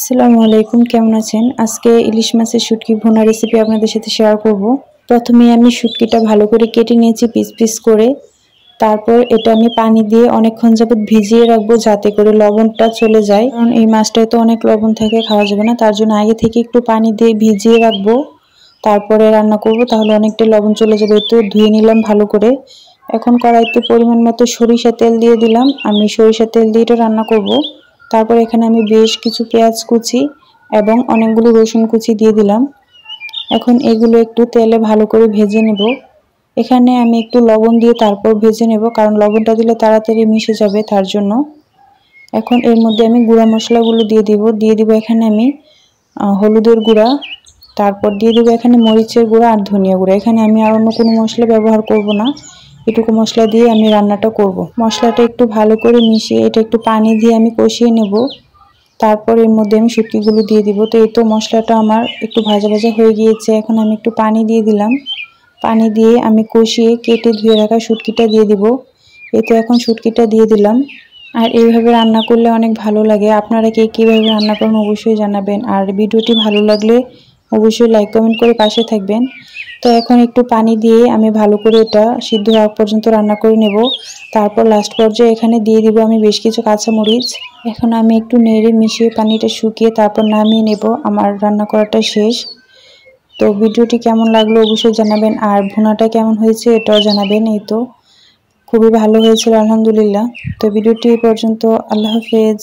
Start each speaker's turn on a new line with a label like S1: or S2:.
S1: আসসালামু আলাইকুম, কেমন আছেন? আজকে ইলিশ মাছের শুটকি ভুনা রেসিপি আপনাদের সাথে শেয়ার করব। প্রথমে আমি শুটকিটা ভালো করে কেটে নিয়েছি পিস পিস করে। তারপর এটা আমি পানি দিয়ে অনেকক্ষণ যাবত ভিজিয়ে রাখবো যাতে করে লবণটা চলে যায়, কারণ এই মাছটায় তো অনেক লবণ থাকে, খাওয়া যাবে না। তার জন্য আগে থেকে একটু পানি দিয়ে ভিজিয়ে রাখবো, তারপরে রান্না করব, তাহলে অনেকটা লবণ চলে যাবে। তো ধুয়ে নিলাম ভালো করে। এখন কড়াইতে পরিমাণ মতো সরিষা তেল দিয়ে দিলাম। আমি সরিষা তেল দিয়ে এটা রান্না করব। তারপর এখানে আমি বেশ কিছু পেঁয়াজ কুচি এবং অনেকগুলো রসুন কুচি দিয়ে দিলাম। এখন এগুলো একটু তেলে ভালো করে ভেজে নেব। এখানে আমি একটু লবণ দিয়ে তারপর ভেজে নেব, কারণ লবণটা দিলে তাড়াতাড়ি মিশে যাবে, তার জন্য। এখন এর মধ্যে আমি গুঁড়া মশলাগুলো দিয়ে দিব এখানে আমি হলুদের গুঁড়া, তারপর দিয়ে দিব এখানে মরিচের গুঁড়া আর ধনিয়া গুঁড়া। এখানে আমি আর অন্য কোনো মশলা ব্যবহার করব না, এটুকু মশলা দিয়ে আমি রান্নাটা করব। মশলাটা একটু ভালো করে মিশিয়ে এটা একটু পানি দিয়ে আমি কষিয়ে নেব। তারপর এর মধ্যে আমি শুটকিগুলো দিয়ে দিব। তো এই তো মশলাটা আমার একটু ভাজা ভাজা হয়ে গিয়েছে। এখন আমি একটু পানি দিয়ে দিলাম। পানি দিয়ে আমি কষিয়ে কেটে ধুয়ে রাখা শুটকিটা দিয়ে দিব। এই তো এখন শুটকিটা দিয়ে দিলাম। আর এইভাবে রান্না করলে অনেক ভালো লাগে। আপনারা কে কীভাবে রান্না করেন অবশ্যই জানাবেন। আর ভিডিওটি ভালো লাগলে অবশ্যই লাইক কমেন্ট করে পাশে থাকবেন। তো এখন একটু পানি দিয়ে আমি ভালো করে এটা সিদ্ধ হওয়া পর্যন্ত রান্না করে নেব। তারপর লাস্ট পর্যায়ে এখানে দিয়ে দিব আমি বেশ কিছু কাঁচামরিচ। এখন আমি একটু নেড়ে মিশিয়ে পানিটা শুকিয়ে তারপর নামিয়ে নেব। আমার রান্না করাটা শেষ। তো ভিডিওটি কেমন লাগলো অবশ্যই জানাবেন, আর ভুনাটা কেমন হয়েছে এটাও জানাবেন। এই তো খুবই ভালো হয়েছিল, আলহামদুলিল্লাহ। তো ভিডিওটি এই পর্যন্ত। আল্লাহ হাফেজ।